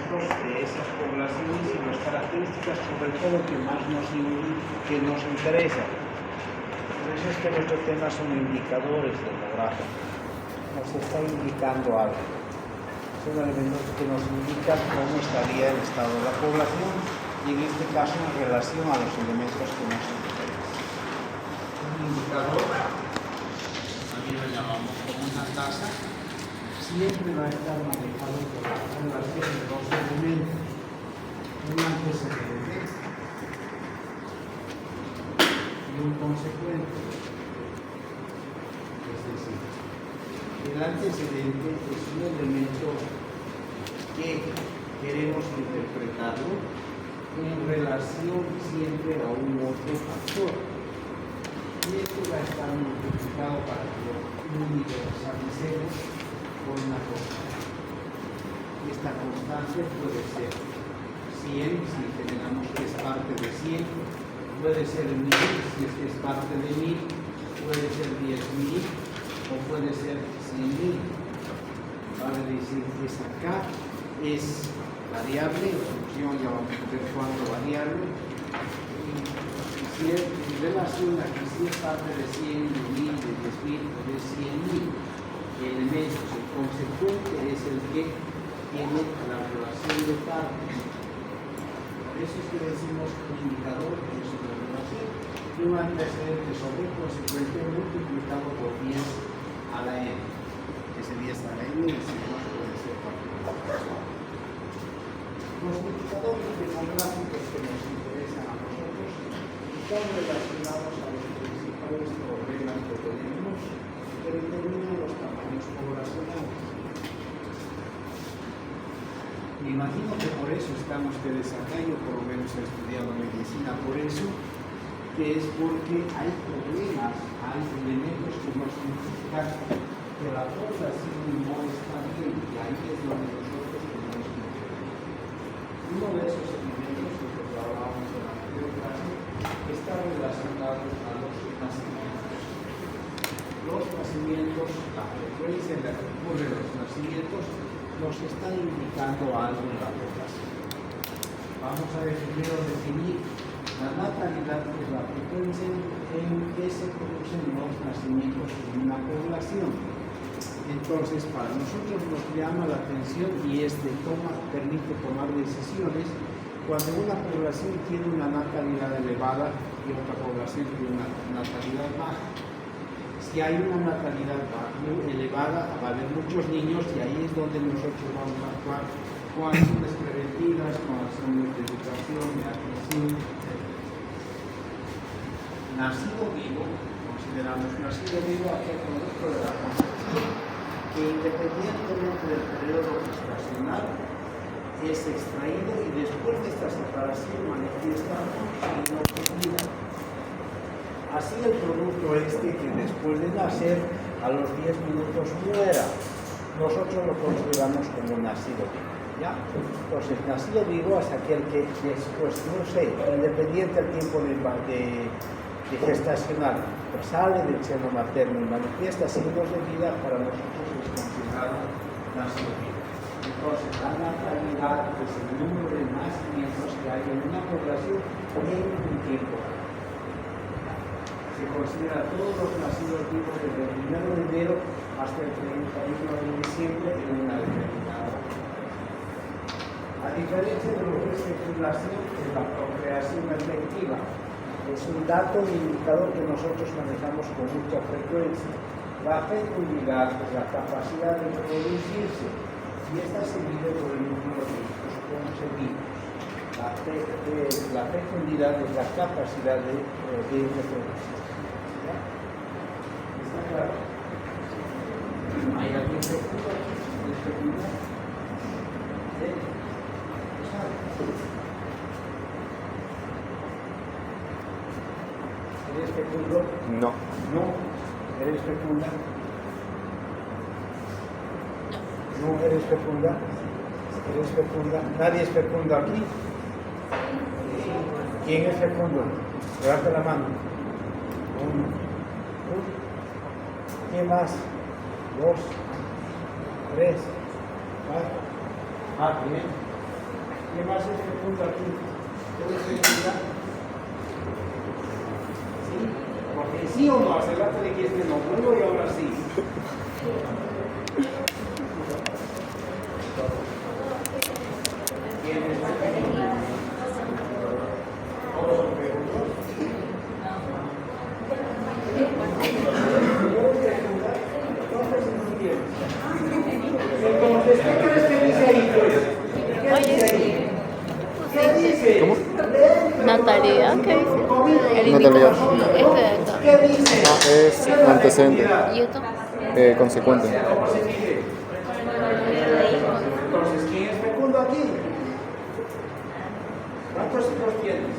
elementos de esas poblaciones y las características, sobre todo, que más nos interesan. Por eso es que nuestro tema son indicadores demográficos. Nos está indicando algo. Son elementos que nos indican cómo estaría el estado de la población y en este caso en relación a los elementos que nos interesan. Un indicador, también lo llamamos como una tasa, siempre va a estar manejado por la relación de dos elementos, un antecedente y un consecuente. Es decir, el antecedente es un elemento que queremos interpretarlo en relación siempre a un otro factor. Y esto va a estar multiplicado para que lo universalicemos por una constante. Esta constante puede ser 100, si generamos que es parte de 100, puede ser 1000, si es que es parte de 1000, puede ser 10.000 o puede ser 100.000. Vale decir que esa K es variable, en función, ya vamos a ver cuánto variable, y si es en relación a que si es parte de 100, de 1000, de 10.000 o de 100.000 elementos, el consecuente es el que tiene la relación de partes. Por eso es que decimos un indicador que es una relación de un antecedente sobre el consecuente multiplicado por 10 a la n. Ese 10 a la n decimos puede ser particular. Los indicadores demográficos que nos interesan a nosotros están relacionados a los principales problemas que tenemos que determinan los tamaños poblacionales. Me imagino que por eso están ustedes acá, yo por lo menos he estudiado medicina por eso, que es porque hay problemas, hay elementos que nos indican que la población no está bien, y ahí es donde nosotros tenemos que intervenir. Uno de esos elementos que hablábamos en la anterior clase está relacionado a los nacimientos. Los nacimientos, la frecuencia en la que ocurren los nacimientos, nos están indicando algo en la población. Vamos a primero definir la natalidad, que es la frecuencia en que se producen los nacimientos en una población. Entonces, para nosotros nos llama la atención y permite tomar decisiones cuando una población tiene una natalidad elevada y otra población tiene una natalidad baja. Si hay una natalidad muy elevada, va a haber muchos niños y ahí es donde nosotros vamos a actuar con acciones preventivas, con acciones de educación, de atención, etc. Nacido vivo, consideramos nacido vivo aquel producto de la concepción que independientemente del periodo gestacional es extraído y después de esta separación manifiesta signos de vida. Así el producto que después de nacer a los 10 minutos muera, nosotros lo consideramos como nacido vivo. ¿Ya? Entonces, nacido vivo es aquel que después, no sé, independiente del tiempo de gestacional, pues sale del seno materno y manifiesta signos de vida, para nosotros es considerado nacido vivo. Entonces, la natalidad es el número de nacimientos que hay en una población en un tiempo. Se considera todos los nacidos vivos desde el 1 de enero hasta el 31 de diciembre en una determinada población. A diferencia de lo que es fecundación, es la procreación efectiva. Es un dato, un indicador que nosotros manejamos con mucha frecuencia. La fecundidad es la capacidad de reproducirse y esta se mide por el número de hijos concebidos. La fecundidad es la capacidad de reproducirse. ¿Está claro? ¿Hay alguien fecunda aquí? ¿Es fecunda? ¿Sí? ¿Eres fecundo? No. No. ¿Eres fecunda? No eres fecunda. ¿Eres fecunda? ¿Nadie es fecundo aquí? ¿Quién es fecundo? Levanta la mano. Uno. ¿Quién más? 2, 3, 4. Bien. ¿Qué más es fecundo aquí? ¿Puede fecundar? ¿Sí? Porque sí o no, hace rato de que este no puedo y ahora sí. ¿Quién es fecundo? ¿Todos son fecundos? Entonces, ¿qué crees que dice ahí, pues? ¿Qué dice ahí? ¿Qué dice? ¿Cómo? Natalidad, ¿qué dice? El Natalidad. indicador, este de acá. ¿Qué dice? Es antecedente, ¿Y esto? consecuente. ¿Cómo se mide? Entonces, ¿quién es fecundo aquí? ¿Cuántos hijos tienes?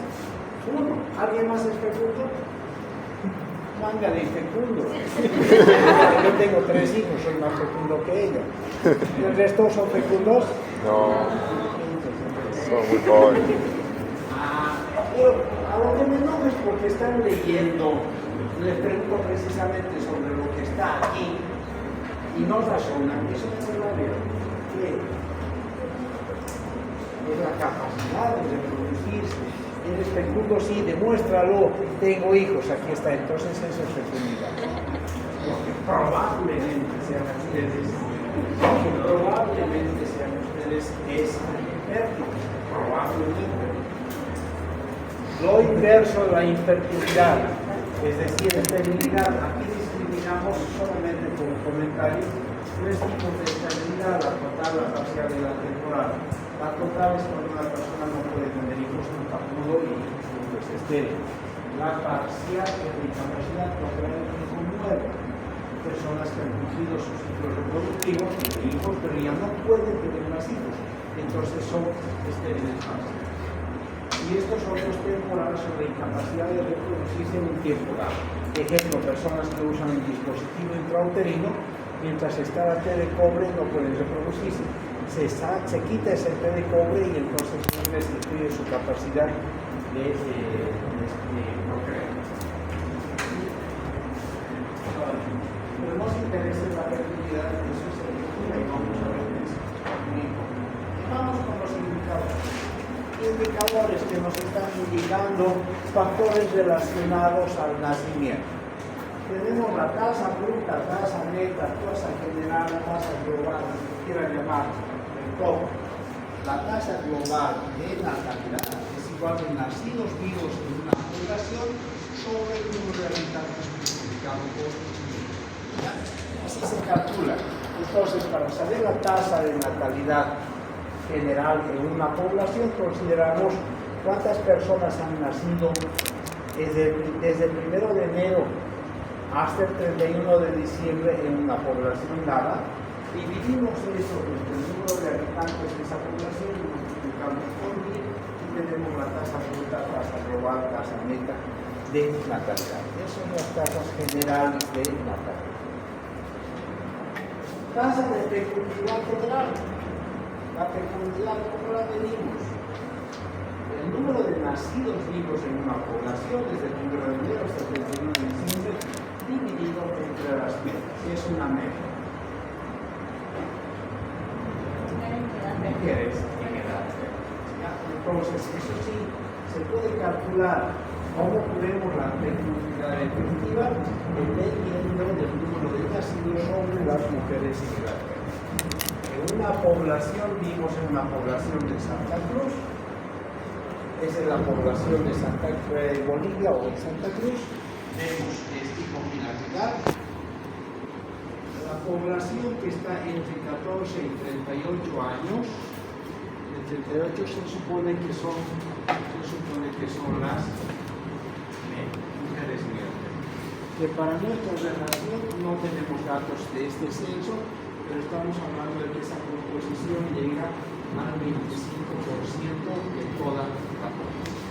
Uno. ¿Alguien más es fecundo? Manga de fecundo. Yo tengo 3 hijos, soy más fecundo que ella. ¿El resto son fecundos? No, son muy pobres. Pero a lo que me enojo es porque están leyendo. Les pregunto precisamente sobre lo que está aquí y no razonan. Eso no es verdadero. ¿Qué? Es la capacidad de reproducirse. Eres fecundo, sí, demuéstralo. Tengo hijos, aquí está. Entonces eso es fecundidad. Porque probablemente sean ustedes, es fértil. Probablemente. Lo inverso de la infertilidad, es decir, esterilidad. Aquí discriminamos solamente como comentario 3 tipos de esterilidad: la total, la parcial y la temporal. La total es cuando una persona no puede tener hijos, nunca pudo y es estéril. La parcial es la incapacidad de procrear un hijo nuevo. Personas que han cumplido sus ciclos reproductivos, tienen hijos, pero ya no pueden tener más hijos. Entonces son estériles parciales. Y estos son los temporales sobre incapacidad de reproducirse en un tiempo dado. Ejemplo, personas que usan el dispositivo intrauterino, mientras está la T de cobre no pueden reproducirse. Se quita ese T de cobre y entonces se restituye su capacidad de procrear. Pero nos interesa la fertilidad, eso es el futuro y vamos a ver eso. Vamos con los indicadores. Indicadores que nos están indicando factores relacionados al nacimiento. Tenemos la tasa bruta, tasa neta, tasa general, tasa global, como quieran llamar, el todo. La tasa global de natalidad es igual a nacidos vivos en una población sobre el número de habitantes multiplicado por ¿ya? Así se calcula. Entonces, para saber la tasa de natalidad general en una población, consideramos cuántas personas han nacido desde el 1 de enero hasta el 31 de diciembre en una población dada. Dividimos eso entre el número de habitantes de esa población y multiplicamos por 1000 y tenemos la tasa bruta, tasa global, tasa neta de natalidad. Esas son las tasas generales de natalidad. Tasa de fecundidad general. La fecundidad, ¿cómo la medimos? El número de nacidos vivos en una población desde el 1 de enero hasta el 31 de diciembre dividido entre las metas. Es una meta. Mujeres en edad. Entonces, eso sí, se puede calcular cómo podemos la fecundidad efectiva dependiendo del número de nacidos sobre las mujeres en edad. En una población, vimos en una población de Santa Cruz, esa es la población de Santa Cruz, de Bolivia o de Santa Cruz, vemos este combinatividad. La población que está entre 14 y 38 años, de 38 se supone que son las mujeres migrantes. Que para nuestra relación no tenemos datos de este censo, pero estamos hablando de que esa composición llega al 25% de toda la población.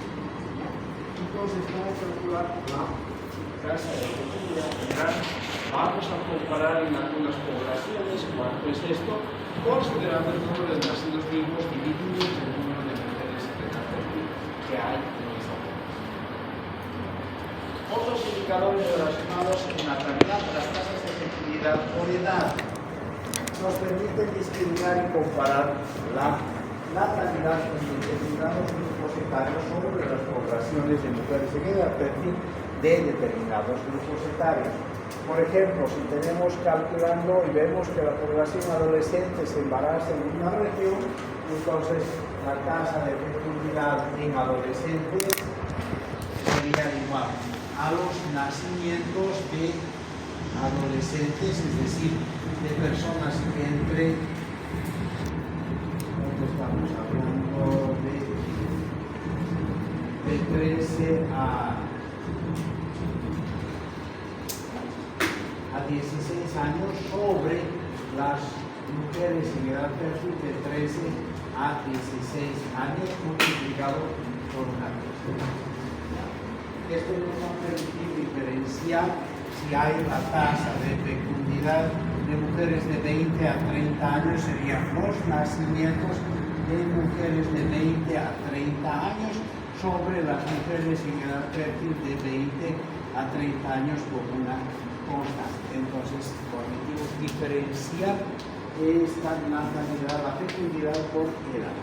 Entonces, para calcular la tasa de fecundidad general, vamos a comparar en algunas poblaciones cuánto es esto, considerando el número de nacidos vivos dividido entre el número de mujeres que hay en esa población. Otros indicadores relacionados en natalidad, las tasas de fecundidad por edad, nos permiten discriminar y comparar la natalidad en determinados grupos etarios sobre las poblaciones de mujeres. Se queda a perfil de determinados grupos etarios. Por ejemplo, si tenemos calculando y vemos que la población adolescente se embaraza en una región, entonces la tasa de fecundidad en adolescentes sería igual a los nacimientos de adolescentes, es decir, de personas que entre, estamos hablando de 13 a 16 años sobre las mujeres en edad fértil de 13 a 16 años multiplicado por 14. Esto nos va a permitir diferenciar si hay la tasa de fecundidad de mujeres de 20 a 30 años, serían los nacimientos de mujeres de 20 a 30 años sobre las mujeres en edad fértil de 20 a 30 años por una constante. Entonces, permitimos diferenciar esta natalidad, la fecundidad por edad.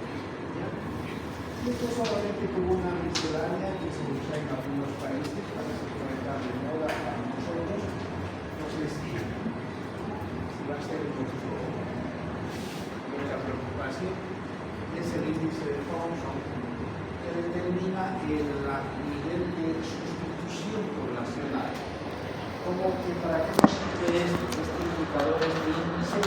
Esto solamente como una miscelánea que se usa en algunos países para que pueda estar de moda para nosotros. Entonces, si va a ser nuestra preocupación, es el índice de Thomson, que determina el nivel de sustitución poblacional. Como que para que nos sirve este indicador, este índice,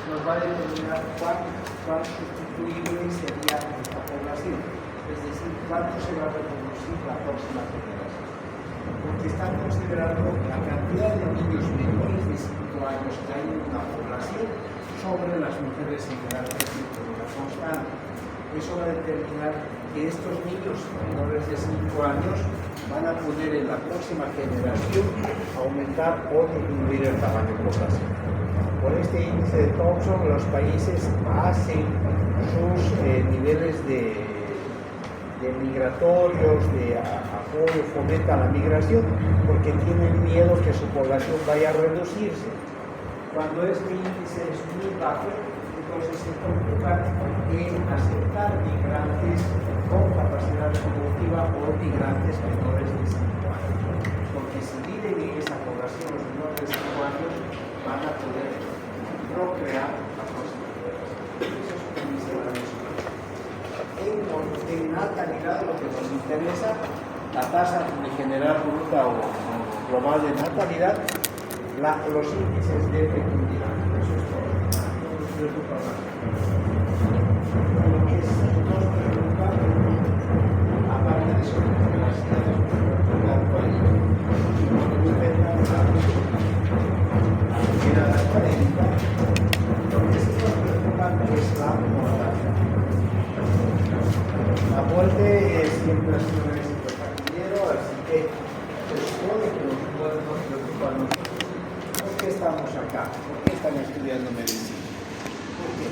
nos va a determinar cuán sustituible sería esta población. Es decir, cuánto se va a reproducir la próxima generación. Porque están considerando la cantidad de niños menores de 5 años que hay en una población sobre las mujeres en edad fértil por una constante. Eso va a determinar que estos niños menores de 5 años van a poder en la próxima generación aumentar o disminuir el tamaño de población. Por este índice de Thomson, los países hacen sus niveles de migratorios, de apoyo, fomentan la migración, porque tienen miedo que su población vaya a reducirse. Cuando este índice es muy bajo, entonces se preocupan en aceptar migrantes con capacidad reproductiva o migrantes menores de 5 años. Porque si viven en esa población los menores de 5 años, van a poder procrear la próxima generación. Eso es un índice maravilloso. En natalidad, lo que nos interesa, la tasa general bruta o global de natalidad, los índices de fecundidad. Eso es todo. No nos preocupa más. Lo que sí nos preocupa, aparte de eso, las edades de actualidad, nos respecta a la edad académica, lo que sí nos preocupa es la mortalidad. La muerte siempre ha sido un éxito taquillero, así que se supone que nos puede preocupar a nosotros. ¿Por qué estamos acá? ¿Por qué están estudiando medicina? ¿Por qué?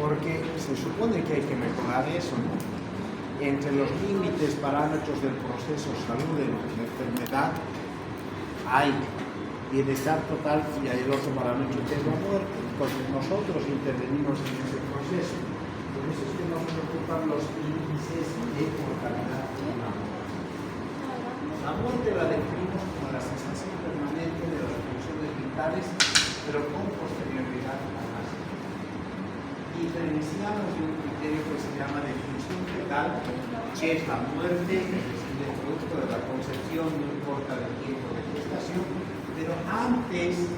Porque se supone que hay que mejorar eso, ¿no? Entre los límites, parámetros del proceso salud de la enfermedad, hay bienestar total y hay el otro parámetro que es la muerte. Entonces nosotros intervenimos en ese proceso. Por eso es que nos preocupan los índices de mortalidad humana. La muerte la definimos como la cesación permanente de las funciones vitales, pero con posterioridad al nacimiento. Diferenciamos de un criterio que se llama definición fetal, que es la muerte, es decir, el producto de la concepción, no importa el tiempo de gestación, pero antes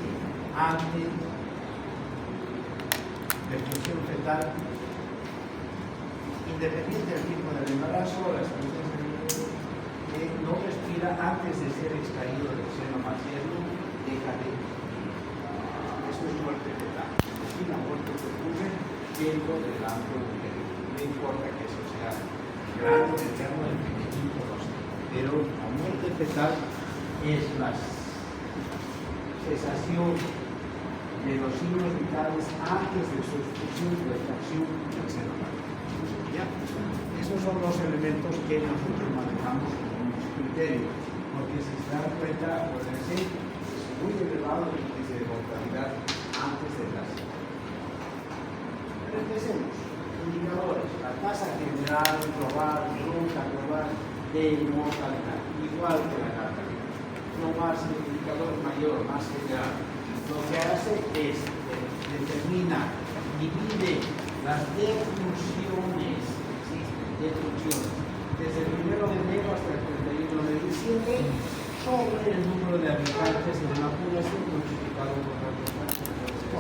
de función fetal, independiente del tipo del embarazo, las funciones que no respira antes de ser extraído del seno materno, deja de vivir. Eso es muerte fetal. Es decir, la muerte que ocurre dentro del amplio útero. No importa que eso sea grande, mediano, pequeñito, no sé. Pero la muerte fetal es la cesación de los signos vitales antes de su expulsión o extracción del seno materno. ¿Ya? Esos son los elementos que nosotros manejamos como un criterio, porque si se dan cuenta, puede ser muy elevado el índice de mortalidad antes de empecemos. Indicadores. La tasa general, global, bruta, global de mortalidad, igual que la natalidad. No más el indicador mayor, más general. Lo que hace es determina, divide las defunciones, existen defunciones, desde el 1 de enero hasta el 31 de diciembre, sobre el número de habitantes de una población multiplicado por la población.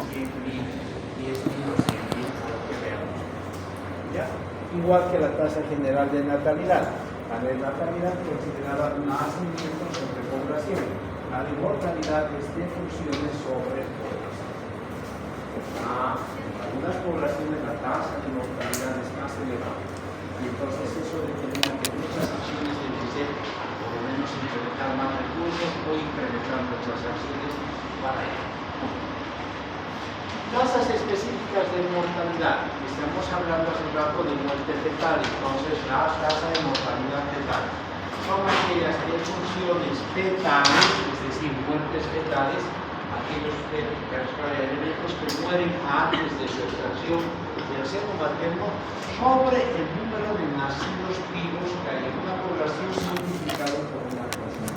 100.000, 10.000 o 100.000, lo que veamos. ¿Ya? Igual que la tasa general de natalidad. La de natalidad considerada nacimiento sobre población. La de mortalidad es defunciones sobre población. En algunas poblaciones la tasa de mortalidad es más elevada. Y entonces eso determina que muchas acciones deben ser, por lo menos, implementar más recursos o incrementar muchas acciones para ello. Tasas específicas de mortalidad. Estamos hablando hace un rato de muerte fetal, entonces la tasa de mortalidad fetal son aquellas defunciones fetales, es decir, muertes fetales, aquellos elementos que mueren antes de su extracción del seno materno sobre el número de nacidos vivos que hay en una población multiplicado por una población.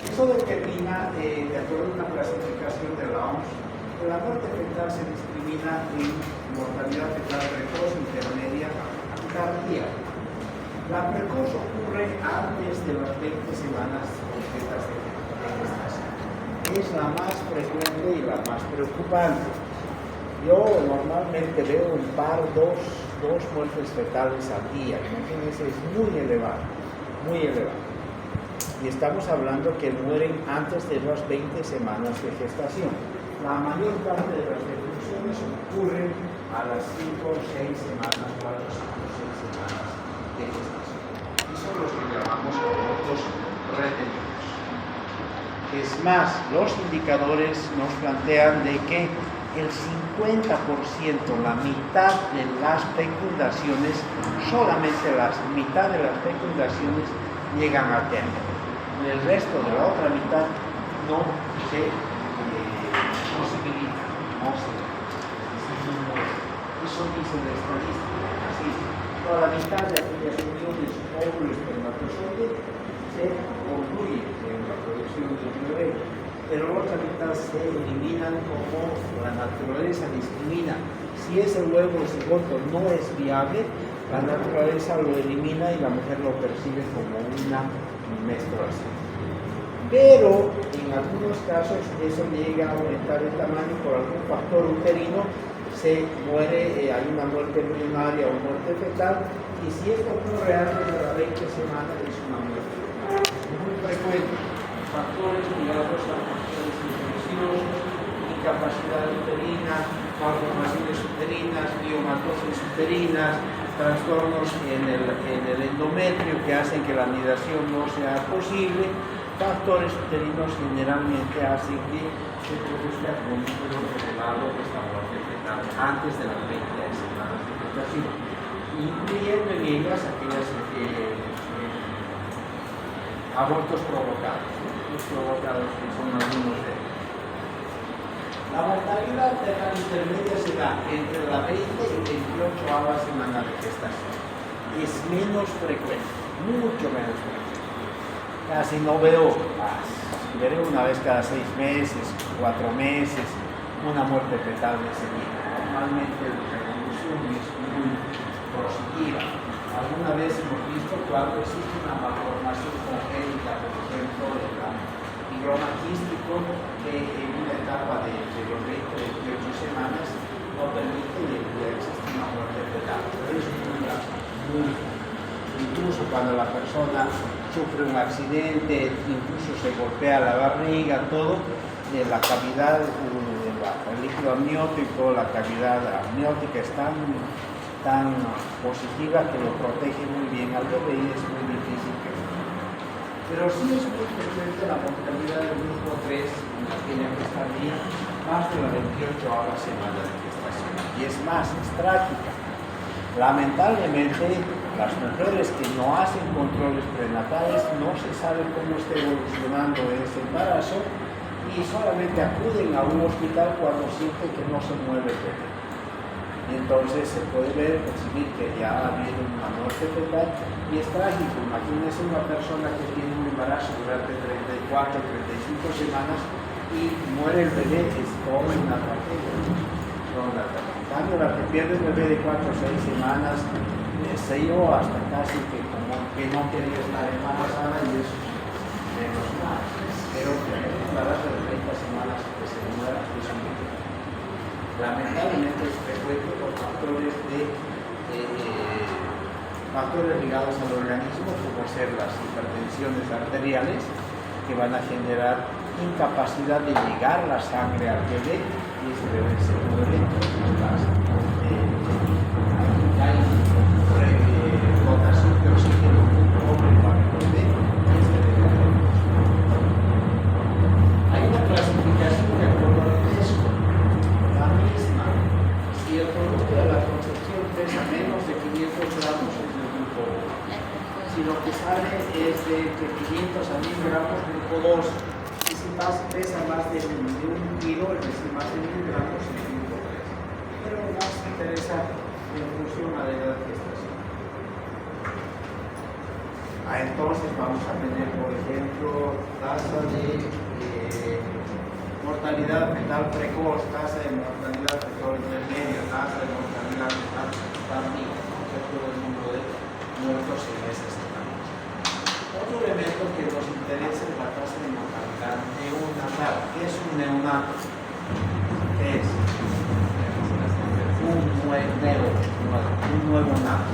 Eso determina, de acuerdo a una clasificación de la OMS, que la muerte fetal se discrimina en mortalidad fetal precoz, intermedia y tardía. La precoz ocurre antes de las 20 semanas completas de gestación. Es la más frecuente y la más preocupante. Yo normalmente veo un par, dos muertes fetales al día. Imagínense, es muy elevado, muy elevado. Y estamos hablando que mueren antes de las 20 semanas de gestación. La mayor parte de las defunciones ocurren a las 5 o 6 semanas, 4 o 6 semanas de gestación. Y son los que llamamos abortos retenidos. Es más, los indicadores nos plantean de que el 50%, la mitad de las fecundaciones, solamente la mitad de las fecundaciones llegan a término. El resto de la otra mitad no se posibilita, no se muere. Eso dice la estadística, así. Toda la mitad de aquellas uniones óvulo-espermatozoide se concluye en la producción de un bebé, pero la otra mitad se eliminan como la naturaleza discrimina. Si ese huevo o cigoto no es viable, la naturaleza lo elimina y la mujer lo percibe como una menstruación. Pero en algunos casos eso llega a aumentar el tamaño por algún factor uterino, se muere, hay una muerte embrionaria o muerte fetal, y si esto ocurre antes de las 20 semanas es una muerte fetal. Es muy frecuente. Factores ligados a factores infecciosos, incapacidad uterina, malformaciones uterinas, biomatosis uterinas, trastornos en el endometrio que hacen que la anidación no sea posible. Factores uterinos generalmente hacen que se produzca un número elevado de esta muerte fetal antes de las 20 semanas de gestación, incluyendo en ellas aquellas abortos provocados, que son algunos de ellos. La mortalidad fetal intermedia se da entre la 20 y 28ª semana de gestación. Es menos frecuente, mucho menos frecuente. Casi no veo, veré una vez cada 6 meses, 4 meses, una muerte fetal de ese tipo. Normalmente la evolución es muy positiva. Alguna vez hemos visto cuando existe una malformación congénita, por ejemplo, del fibroma quístico, que en una etapa de los 20 28 semanas no permite que exista una muerte fetal. Pero es muy grave, muy grave. Incluso cuando la persona sufre un accidente, incluso se golpea la barriga, todo, la cavidad el líquido amniótico, la cavidad amniótica es tan positiva que lo protege muy bien al bebé y es muy difícil que muera. Pero sí es muy frecuente la mortalidad del grupo 3 en la que ya está bien más de la 28ª semana de gestación. Y es más, es trágica. Lamentablemente, las mujeres que no hacen controles prenatales no se sabe cómo está evolucionando ese embarazo y solamente acuden a un hospital cuando sienten que no se mueve el bebé. Y entonces se puede percibir que ya ha habido una muerte fetal y es trágico. Imagínense una persona que tiene un embarazo durante 34, 35 semanas y muere el bebé, es como una tragedia. En cambio, la que pierde el bebé de 4 o 6 semanas, se yo hasta casi que como que no quería estar embarazada y eso menos mal. Pero tener un embarazo de 30 semanas que se muera es un peligro. Lamentablemente es frecuente por factores ligados al organismo, como ser las hipertensiones arteriales, que van a generar incapacidad de llegar la sangre al bebé y ese bebé se muere. Hay rotación de oxígeno pobre para el bebé y se debe hacer. Hay una clasificación de acuerdo al peso, la misma. Si el producto de la concepción pesa menos de 500 gramos, es de grupo 1. Si lo que sale es de 500 a 1000 gramos, grupo 2. Y si pesa más de 1 kilo, es decir, más de 1000 gramos, es grupo 3. Pero más me interesa en función a la edad de gestación. Entonces vamos a tener, por ejemplo, tasa de mortalidad fetal precoz, tasa de mortalidad fetal intermedia, tasa de mortalidad fetal tardía, todo el número de muertos en ese escenario. Otro elemento que nos interesa es la tasa de mortalidad neonatal. ¿Qué es un neonato? ¿Qué es? Un nuevo nato.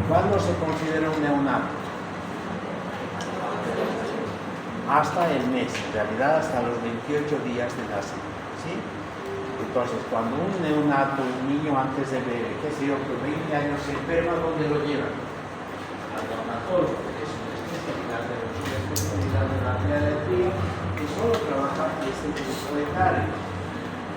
¿Cuándo se considera un neonato? Hasta el mes, en realidad hasta los 28 días de nacido, ¿sí? Entonces, cuando un neonato, un niño antes de ver, qué sé yo, por 20 años se enferma, ¿dónde lo llevan? Al neonatólogo, que es una especialidad de la pediatría que solo trabaja ese grupo etario.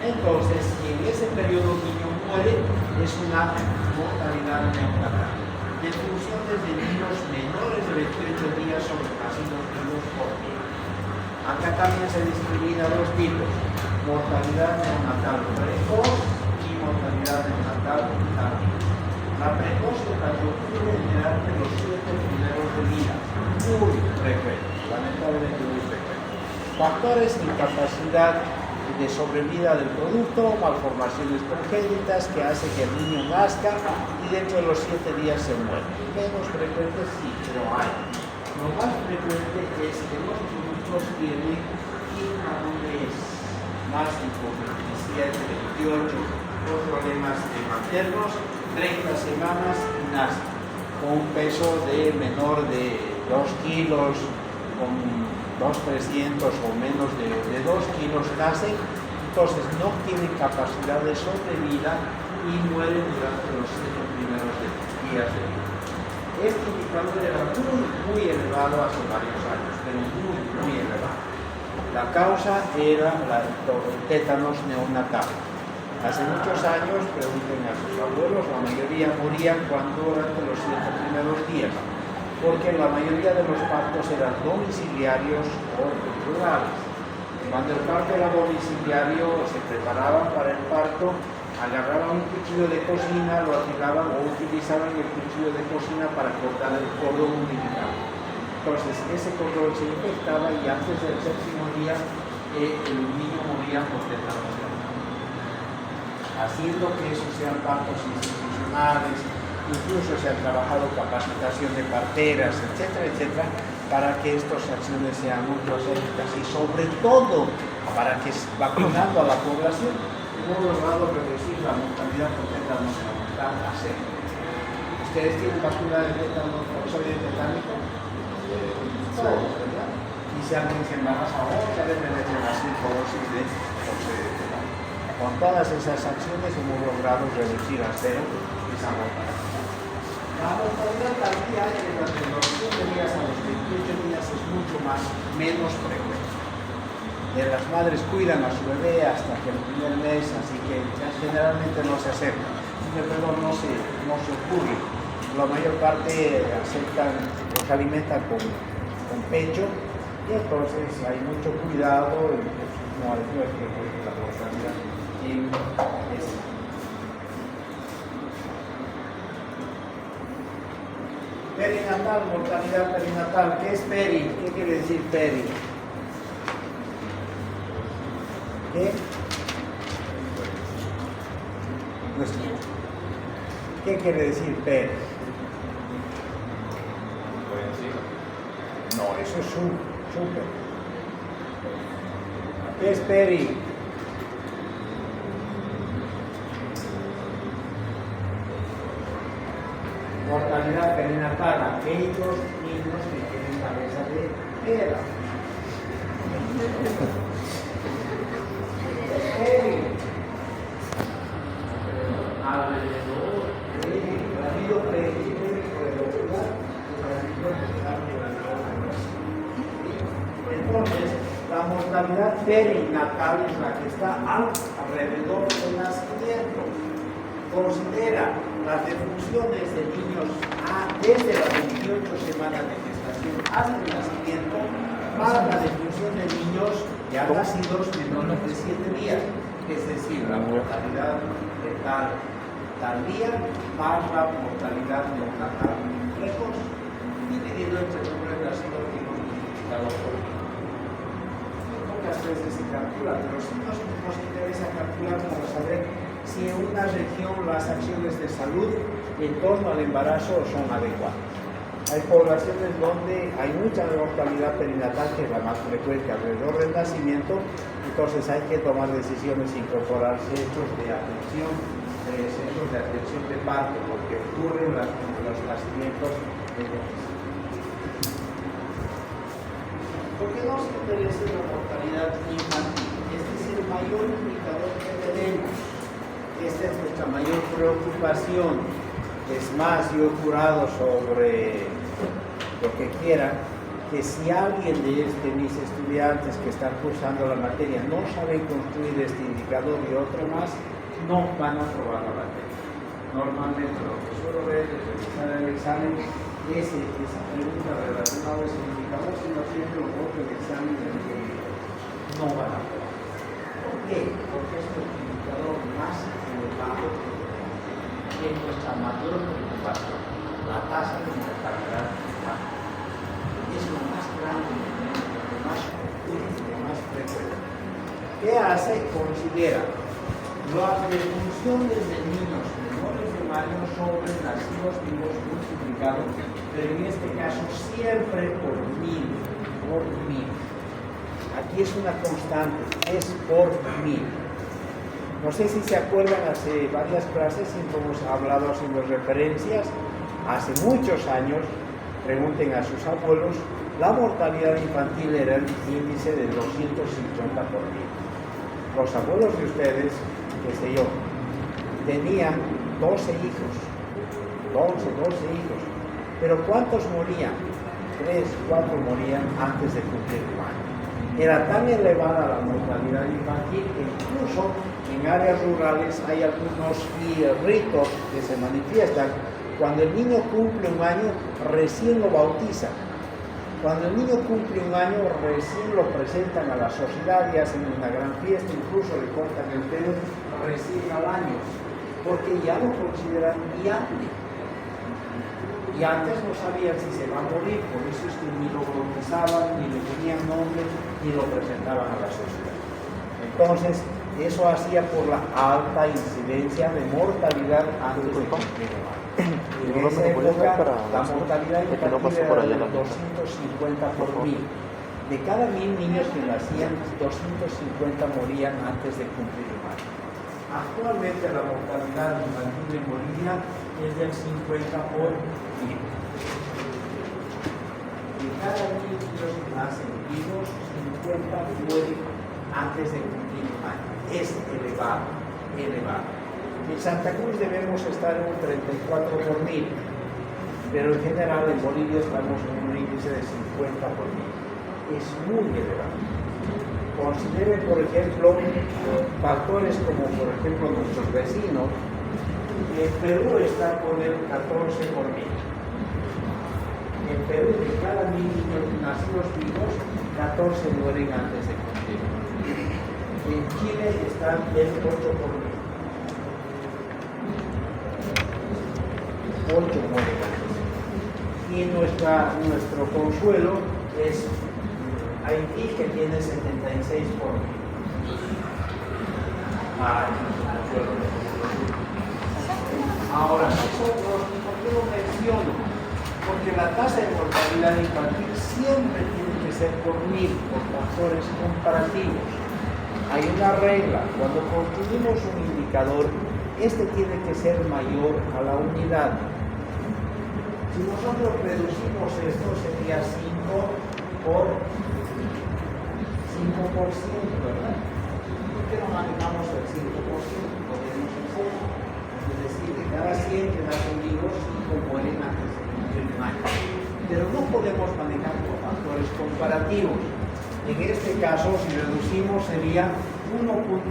Entonces, si en ese periodo el niño muere, es una mortalidad neonatal. En función de niños menores de 28 días sobre nacidos vivos por día. Acá también se discrimina dos tipos: mortalidad neonatal precoz y mortalidad neonatal tardía. La precoz ocurre generalmente en los 7 primeros de vida, muy frecuente, lamentablemente muy frecuente. Factores de incapacidad de sobrevida del producto, malformaciones congénitas que hace que el niño nazca y dentro de los 7 días se muere. Menos frecuente sí, pero hay. Lo más frecuente es que los productos tienen inmadurez, más de 27, 28, por problemas maternos, 30 semanas y nace con un peso de menor de 2 kilos, con 2,300 o menos de 2 kilos nace, entonces no tiene capacidad de sobrevida y muere durante los 7 primeros días de vida. Este indicador era muy elevado hace varios años, pero muy elevado. La causa era el tétanos neonatal. Hace muchos años, pregunten a sus abuelos, la mayoría morían durante los 7 primeros días, porque la mayoría de los partos eran domiciliarios o rurales. Cuando el parto era domiciliario, se preparaban para el parto, agarraban un cuchillo de cocina, lo afilaban o utilizaban el cuchillo de cocina para cortar el cordón umbilical. Entonces, ese cordón se infectaba y antes del 7º día el niño moría por tétanos neonatal. Haciendo que esos sean partos institucionales, incluso se ha trabajado capacitación de parteras, etcétera, etcétera, para que estas acciones sean muy procédicas y sobre todo para que vacunando a la población hemos logrado reducir la mortalidad por tétanos neonatal a 0. ¿Ustedes tienen vacuna de tétanos tetánico? Todos, ¿verdad? Y si alguien se embaraza ahora, deben tener las 5 dosis de tétanos. Con todas esas acciones hemos logrado reducir a 0 esa mortalidad. La mortalidad tardía de los 7 días a los 28 días es mucho menos frecuente. Las madres cuidan a su bebé hasta que el primer mes, así que generalmente no se acerca. Pero no se ocurre. La mayor parte los alimentan con pecho y entonces hay mucho cuidado, no hay la mortalidad. Perinatal, mortalidad perinatal. ¿Qué es peri? ¿Qué quiere decir peri? ¿Qué? No escucho. ¿Qué quiere decir peri? No, eso es súper. ¿Qué es peri? Mortalidad perinatal, aquellos niños que tienen cabeza de pera. Alrededor del radio perinatal. Entonces, la mortalidad perinatal es la que está alrededor del nacimiento. Considera las defunciones de niños desde las 28 semanas de gestación hasta el nacimiento para la defunción de niños ya nacidos menores de 7 días, es decir, la mortalidad fetal tardía más la mortalidad neonatal precoz, dividido entre el número de nacidos y multiplicado por pocas veces se calcula, pero sí nos interesa calcular para saber si en una región las acciones de salud en torno al embarazo son adecuadas. Hay poblaciones donde hay mucha mortalidad perinatal, que es la más frecuente alrededor del nacimiento, entonces hay que tomar decisiones e incorporar centros de atención de parto, porque ocurren los nacimientos de niños. ¿Por qué nos interesa la mortalidad infantil? Este es el mayor indicador que tenemos. Esta es nuestra mayor preocupación. Es más, yo he jurado sobre lo que quieran, que si alguien de mis estudiantes que están cursando la materia no sabe construir este indicador y otro más, no van a aprobar la materia. Normalmente lo que suelo ver es realizar el examen, esa pregunta relacionada a ese indicador, si no tiene lo otro el examen del que no van a aprobar. ¿Por qué? Porque es el indicador más elevado que es nuestra mayor preocupación, la tasa de mortalidad infantil. Es lo más grande, lo más frecuente, lo más frecuente. ¿Qué hace? Considera las defunciones de niños menores de un año sobre nacidos vivos multiplicados, pero en este caso siempre por 1000. Aquí es una constante, es por 1000. No sé si se acuerdan, hace varias clases siempre hemos hablado haciendo referencias, hace muchos años, pregunten a sus abuelos, la mortalidad infantil era el índice de 250 por 1000. Los abuelos de ustedes, qué sé yo, tenían 12 hijos, 12 hijos, pero ¿cuántos morían? 3, 4 morían antes de cumplir un año. Era tan elevada la mortalidad infantil que incluso en áreas rurales hay algunos ritos que se manifiestan. Cuando el niño cumple un año, recién lo bautizan. Cuando el niño cumple un año, recién lo presentan a la sociedad y hacen una gran fiesta, incluso le cortan el pelo recién al año, porque ya lo consideran viable. Y antes no sabían si se va a morir, por eso es que ni lo bautizaban, ni le ponían nombre, ni lo presentaban a la sociedad. Entonces, eso hacía por la alta incidencia de mortalidad antes de cumplir un año. En esa época, la mortalidad infantil era de 250 por 1000. De cada 1000 niños que nacían, 250 morían antes de cumplir un año. Actualmente la mortalidad infantil en Bolivia es del 50 por 1000. De cada 1000 niños que nacen vivos, 50 mueren antes de cumplir un año. Es elevado. En Santa Cruz debemos estar en un 34 por 1000, pero en general en Bolivia estamos en un índice de 50 por 1000. Es muy elevado. Consideren, por ejemplo, factores como, por ejemplo, nuestros vecinos. En Perú está con el 14 por 1000. En Perú, de cada 1000 niños nacidos vivos, 14 mueren antes de cumplir. En Chile están el 8 por 1000. 8 mueren antes. Y nuestro consuelo es Haití, que tiene 76 por mil. Ahora, nosotros, ¿por qué lo menciono? Porque la tasa de mortalidad infantil siempre tiene que ser por 1000, por factores comparativos. Hay una regla, cuando construimos un indicador, este tiene que ser mayor a la unidad. Si nosotros reducimos esto, sería 5 por 5%, ¿verdad? ¿Por qué no manejamos el 5%? Podemos hacer, es decir, de cada 100 que nacen vivos, 5 mueren antes de cumplir un año. Pero no podemos manejar por factores comparativos. En este caso, si reducimos, sería 1.4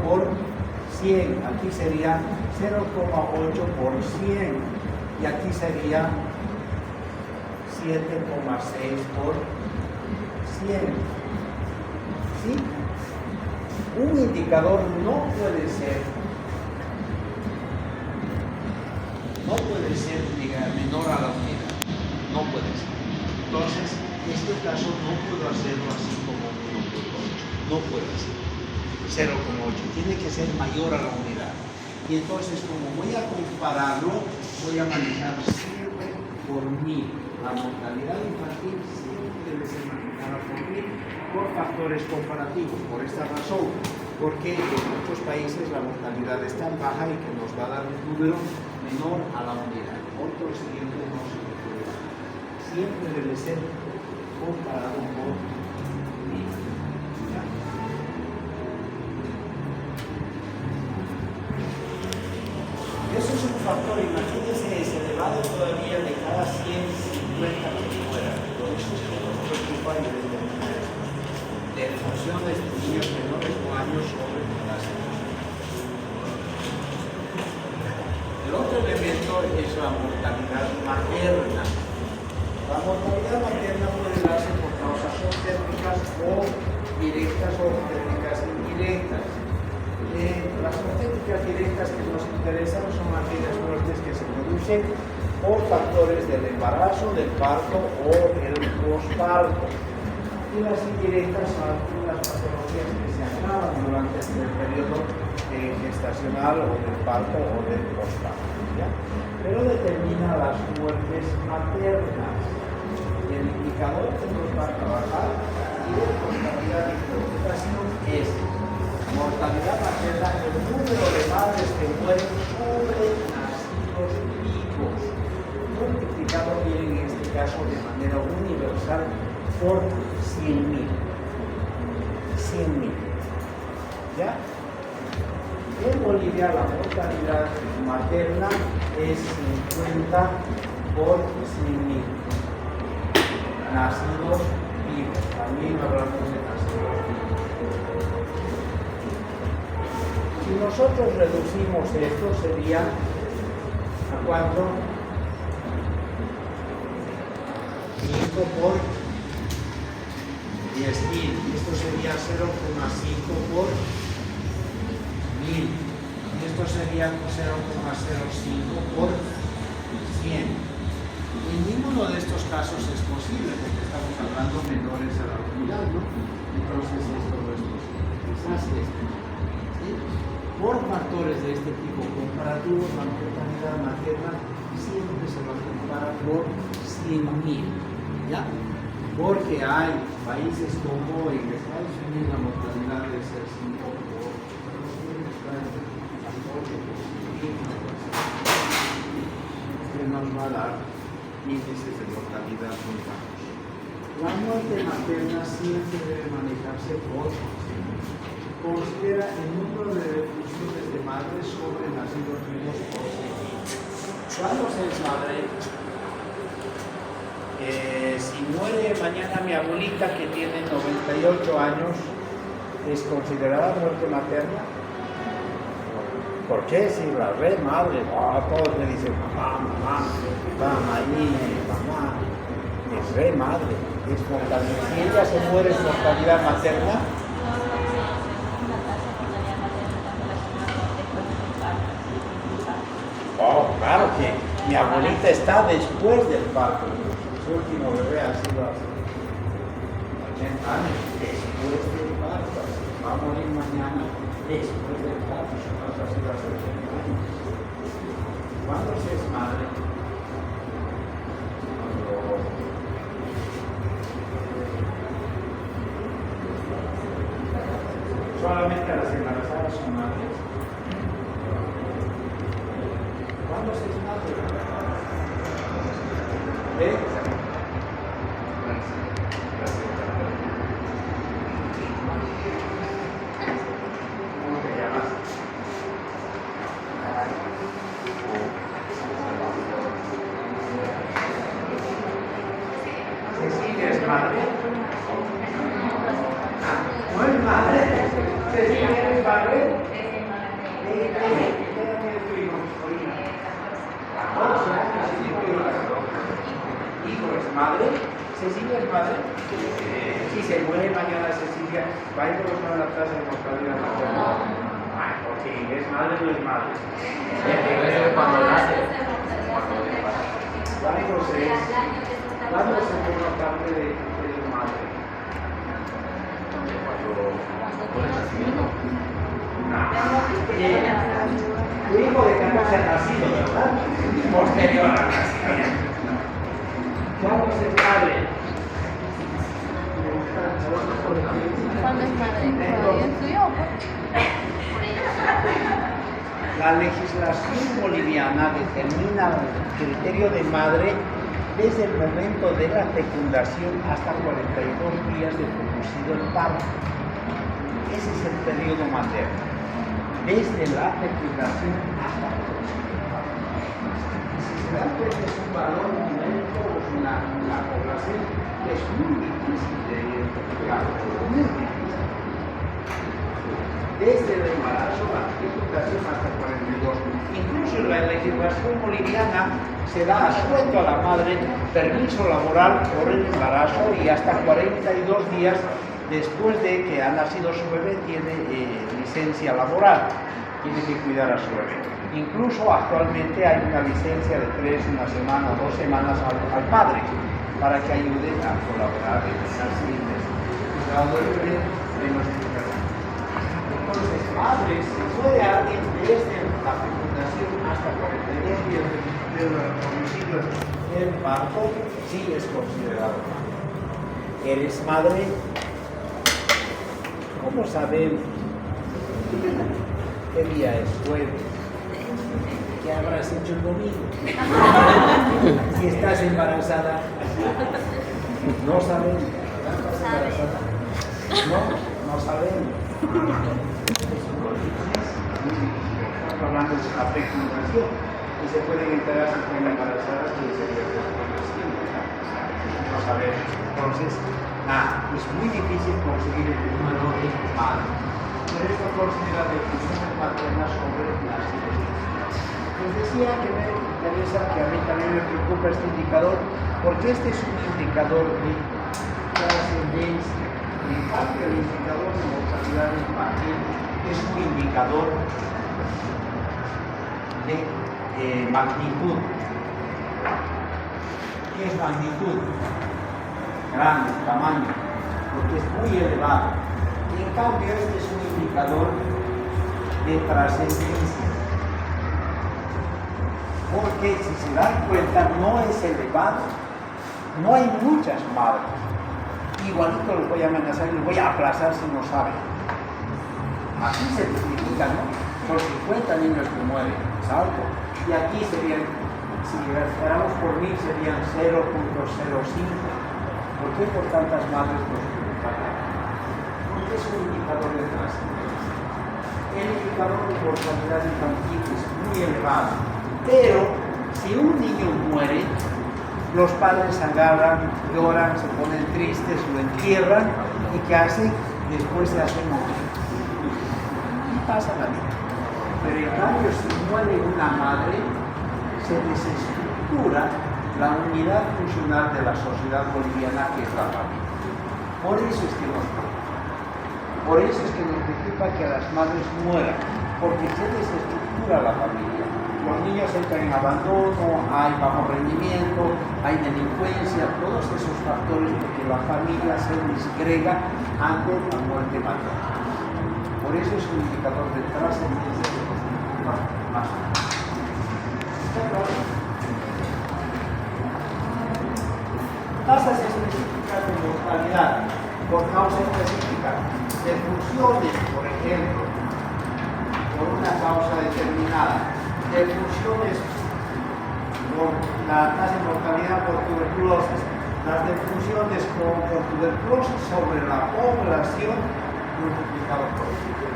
por 100. Aquí sería 0.8 por 100. Y aquí sería 7.6 por 100. ¿Sí? Un indicador no puede ser menor a la unidad. No puede ser. Entonces, en este caso no puedo hacerlo así como 1.8. No puede ser 0.8. Tiene que ser mayor a la unidad. Y entonces, como voy a compararlo, voy a manejar siempre por 1000. La mortalidad infantil siempre debe ser manejada por 1000 por factores comparativos. Por esta razón, porque en muchos países la mortalidad es tan baja y que nos va a dar un número menor a la unidad. Por consiguiente, no se puede dar. Siempre debe ser comparado por 1000. ¿Ya? Eso es un factor, imagínense, es elevado todavía de cada 150 que fuera. Por eso es que nos preocupa y determina esto. De función de estos niños menores o años sobre la situación. El otro elemento es la mortalidad materna. La mortalidad materna puede darse por causas obstétricas o directas o obstétricas indirectas. Las obstétricas directas que nos interesan son aquellas muertes que se producen por factores del embarazo, del parto o del posparto. Y las indirectas son las patologías que se agravan durante el periodo gestacional o del parto o del posparto. Pero determina las muertes maternas. El indicador que nos va a trabajar y de mortalidad y preocupación es mortalidad materna, el número de madres que mueren sobre nacidos vivos, multiplicado bien en este caso de manera universal por 100.000. 100.000. ¿Ya? En Bolivia la mortalidad materna es 50 por 100.000 nacidos vivos. También hablamos de nacidos vivos. Si nosotros reducimos esto, sería ¿a cuánto? 5 por 10.000. Esto sería 0,5 por 1000. Y esto sería 0,05 por 100. En ninguno de estos casos es posible, porque estamos hablando menores a la unidad, ¿no? Entonces esto no es posible. Quizás esto. ¿Sí? Por factores de este tipo comparativos, la mortalidad materna siempre se va a comparar por 100.000. ¿Ya? Porque hay países como en Estados Unidos la mortalidad debe ser 5 por 8 que nos va a dar índices de mortalidad muy bajos. La muerte materna siempre debe manejarse por considera el número de defunciones de madres sobre nacidos vivos por 100.000. ¿Cuándo se es madre? Si muere mañana mi abuelita que tiene 98 años, ¿es considerada muerte materna? ¿Por qué? Si la re madre, todos me dicen mamá, mamá, mamá, es re madre, es mortalidad. Si ella se muere es mortalidad materna. Claro que Mi abuelita está después del parto. Su último bebé ha sido hace 80 años. Después del parto. Va a morir mañana. Después del parto. Su parto ha sido hace 80 años. ¿Cuándo se es madre? Solamente las embarazadas son madres. ¿Cuándo se es madre? ¿Cómo te llamas? ¿Cecilia es madre? ¿No es madre? ¿Cecilia es madre? ¿Hijo es madre? ¿Cecilia es madre? Si se muere mañana Cecilia, ¿va a ir a la tasa de mortalidad? Ay, porque es madre o no es madre. Cuando nace. ¿Cuándo se forma parte de madre? Tu hijo de 14 ha nacido, ¿verdad? Posterior al nacimiento. ¿Cuándo se es padre? ¿Cuándo es madre? ¿Todavía estudió? La legislación boliviana determina el criterio de madre desde el momento de la fecundación hasta 42 días de producido el parto. Ese es el periodo materno. Desde la fecundación hasta la producción del parto. Si se da cuenta es un valor numérico o una población que es muy difícil de identificar. Muy difícil. Desde el embarazo, la fecundación hasta 42. Incluso en la legislación boliviana se da asueto a la madre permiso laboral por el embarazo y hasta 42 días después de que ha nacido su bebé tiene licencia laboral, tiene que cuidar a su bebé. Incluso actualmente hay una licencia de 3, una semana, 2 semanas al padre para que ayude a colaborar en el cuidado del bebé de nuestro bebé. Entonces, madre, si puede alguien desde la fecundación hasta 42 días de domicilio del parto, sí es considerado madre. ¿Eres madre? ¿Cómo sabemos qué día es jueves? ¿Qué habrás hecho el domingo? Si estás embarazada, no sabemos. ¿Estás embarazada? No sabemos. Estamos hablando de la fecundación y se pueden enterar si están embarazadas y se no sabemos. Entonces, es muy difícil conseguir el número de madre. Pero esto considera decisiones maternas sobre las hijas. Les decía que me interesa, que a mí también me preocupa este indicador, porque este es un indicador de trascendencia. En cambio, el indicador de mortalidad infantil es un indicador de magnitud. ¿Qué es magnitud? Grande, tamaño, porque es muy elevado. Y en cambio, este es un indicador de trascendencia. Porque si se dan cuenta, no es elevado. No hay muchas madres. Igualito los voy a amenazar y los voy a aplazar si no saben. Aquí se multiplica, ¿no? Por 50 niños que mueren, es alto. Y aquí serían, si fuéramos por 1000, serían 0.05. ¿Por qué por tantas madres nos preocupan? Porque es un indicador de trascendencia. El indicador de mortalidad infantil es muy elevado. Pero si un niño muere, los padres agarran, lloran, se ponen tristes, lo entierran y ¿qué hacen? Después se hacen morir. Y pasa la vida. Pero en cambio, si muere una madre, se desestructura la unidad funcional de la sociedad boliviana, que es la familia. Por eso es que nos preocupa. Por eso es que nos preocupa que las madres mueran, porque se desestructura la familia. los niños entran en abandono, hay bajo rendimiento, hay delincuencia, todos esos factores porque la familia se disgrega ante la muerte materna. Por eso es un indicador de trascendencia de los más. Tasas específicas de mortalidad por causa específica, defunciones, por ejemplo, por una causa determinada, defunciones por la tasa de mortalidad por tuberculosis, las defunciones por tuberculosis sobre la población multiplicado por 7.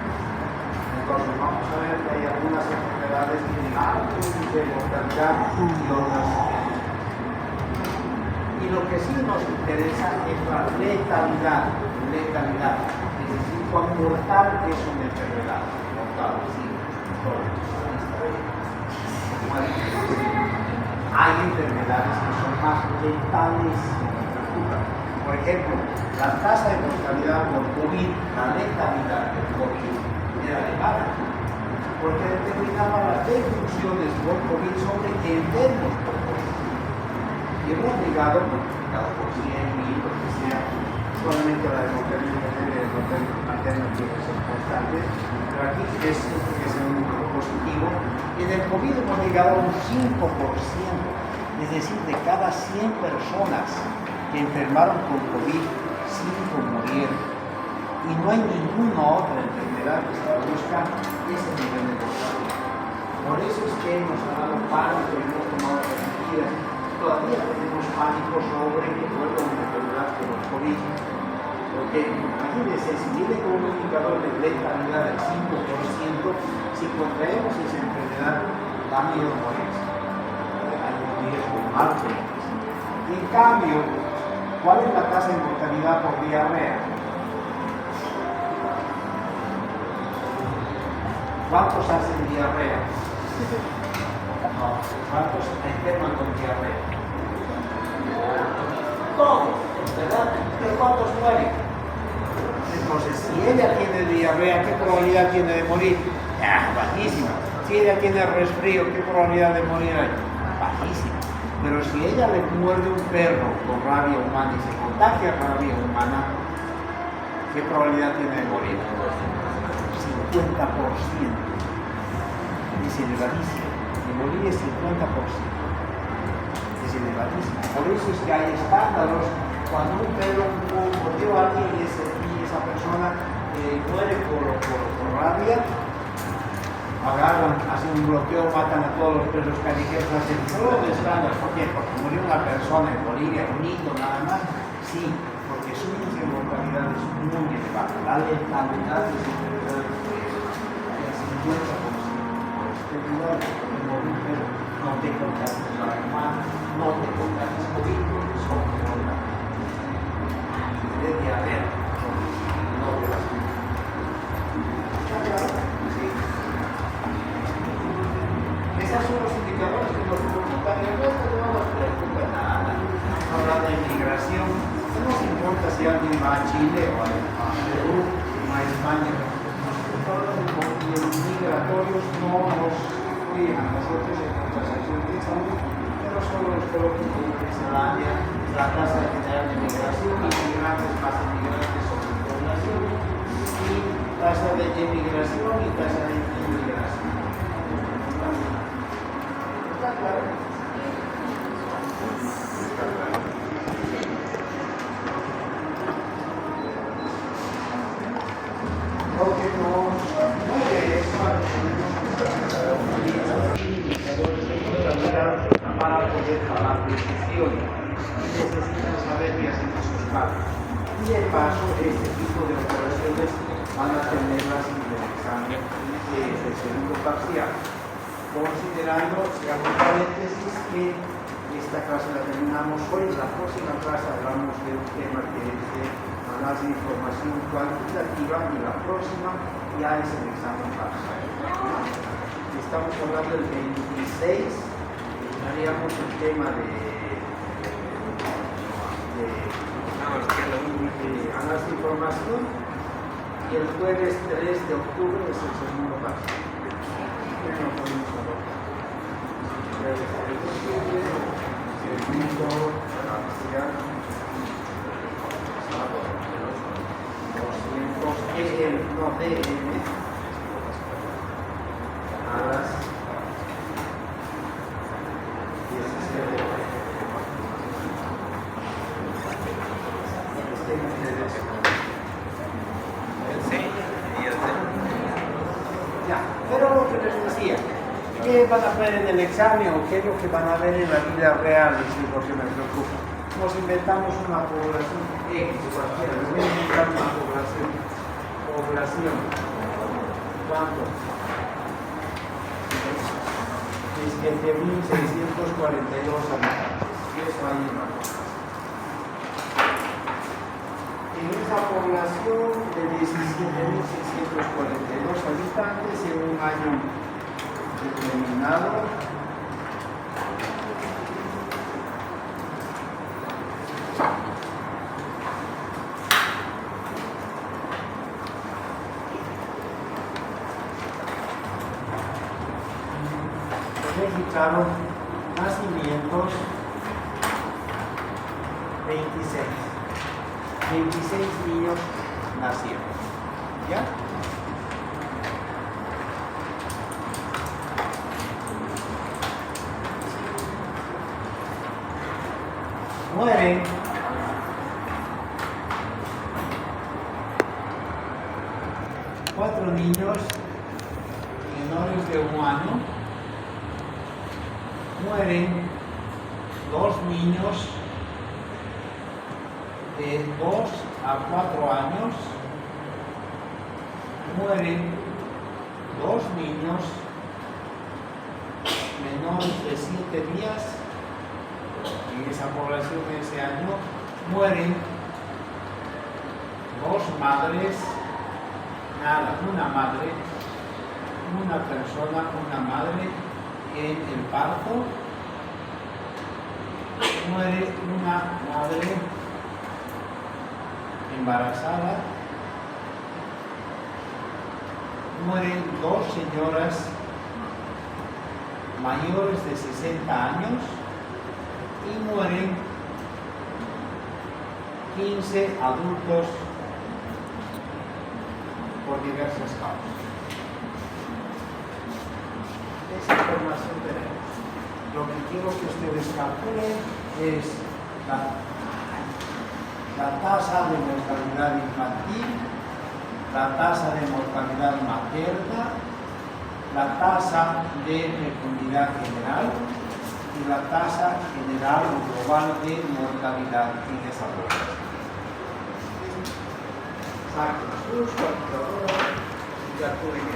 Entonces vamos a ver que hay algunas enfermedades que tienen alto índice de mortalidad y otras menos. Y lo que sí nos interesa es la letalidad, es decir, cuán mortal es una enfermedad. Mortal, sí, hay enfermedades que son más letales. Por ejemplo, la tasa de mortalidad por COVID, la letalidad del COVID era elevada, porque determinaba las defunciones por COVID sobre enfermos por COVID. Y hemos llegado, multiplicado por 100.000, lo que sea, solamente la de mortalidad materna tiene que ser constante, pero aquí es un número positivo. Y en el COVID hemos llegado a un 5%, es decir, de cada 100 personas que enfermaron con COVID, 5 murieron. Y no hay ninguna otra enfermedad que se produzca ese nivel de mortalidad. Por eso es que nos ha dado pánico y hemos tomado las medidas. Todavía tenemos pánico sobre que vuelva una enfermedad como el COVID. Porque imagínense, si viene con un indicador de letalidad del 5%, si contraemos esa enfermedad, da miedo morirse. Hay un riesgo alto. En cambio, ¿cuál es la tasa de mortalidad por diarrea? ¿Cuántos hacen diarrea? No. ¿Cuántos enferman con diarrea? Todos, ¿verdad? ¿Pero cuántos mueren? Entonces, si ella tiene diarrea, ¿qué probabilidad tiene de morir? Bajísima. Si ella tiene resfrío, ¿qué probabilidad de morir hay? Bajísima. Pero si ella le muerde un perro con rabia humana y se contagia rabia humana, ¿qué probabilidad tiene de morir? 50%. Es elevadísimo. De morir es 50%. Es elevadísimo. Por eso es que hay escándalos. Cuando un perro mordió a alguien y esa persona muere por rabia, agarran, hacen un bloqueo, matan a todos los perros callejeros, hacen todo el escándalo. ¿Por qué? Porque murió una persona en Bolivia, un niño nada más. Sí, porque su índice de mortalidad es muy elevado. La letalidad de su enfermedad es 50%. Por este lugar, morir, pero no te contagias la hermana, no te contagias COVID, porque son mortales. De diarrea, no de las esos son los indicadores que nos preocupan y el resto no nos preocupa nada. Hablar de inmigración, no nos importa si alguien va a Chile o a Perú o a España. Los indicadores migratorios no nos fríen a nosotros en nuestras acciones de salud, pero solo los preocupan en Zelanda, la tasa general de migración, inmigrantes más inmigrantes sobre población, y tasa de emigración y tasa de inmigración. ¿Está claro? Lo que nos mueve es para poder tomar decisiones. Necesitan saber qué hacen sus padres. Y de paso, este tipo de operaciones van a tenerlas en el examen del segundo parcial. Considerando, hagamos paréntesis, que esta clase la terminamos hoy, la próxima clase hablamos de un tema que es de análisis de información cuantitativa y la próxima ya es el examen parcial. Estamos hablando del 26, haríamos el tema de análisis de información y el jueves 3 de octubre es el segundo parcial. No podemos hablar. Pero lo que les decía, ¿qué van a ver en el examen o qué es lo que van a ver en la vida real? Eso es lo que me preocupa. Nos inventamos una población X, cualquiera, les voy a inventar una población. ¿Cuánto? 17.642 habitantes. Eso ahí va. En esa población de 17.642 habitantes en un año determinado, registraron nacimientos 26. 26 niños nacieron. ¿Ya? Mueren 4 niños menores de 1 año. Mueren 2 niños de 2 a 4 años. Mueren 2 niños menores de 7 días. En esa población de ese año mueren 2 madres, una madre, una persona, una madre en el parto. Muere una madre embarazada. Mueren 2 señoras mayores de 60 años y mueren 15 adultos por diversas causas. Esa información tenemos. Lo que quiero que ustedes calculen es la tasa de mortalidad infantil, la tasa de mortalidad materna, la tasa de fecundidad general y la tasa general o global de mortalidad en esa población. Saquen sus calculadoras y calculen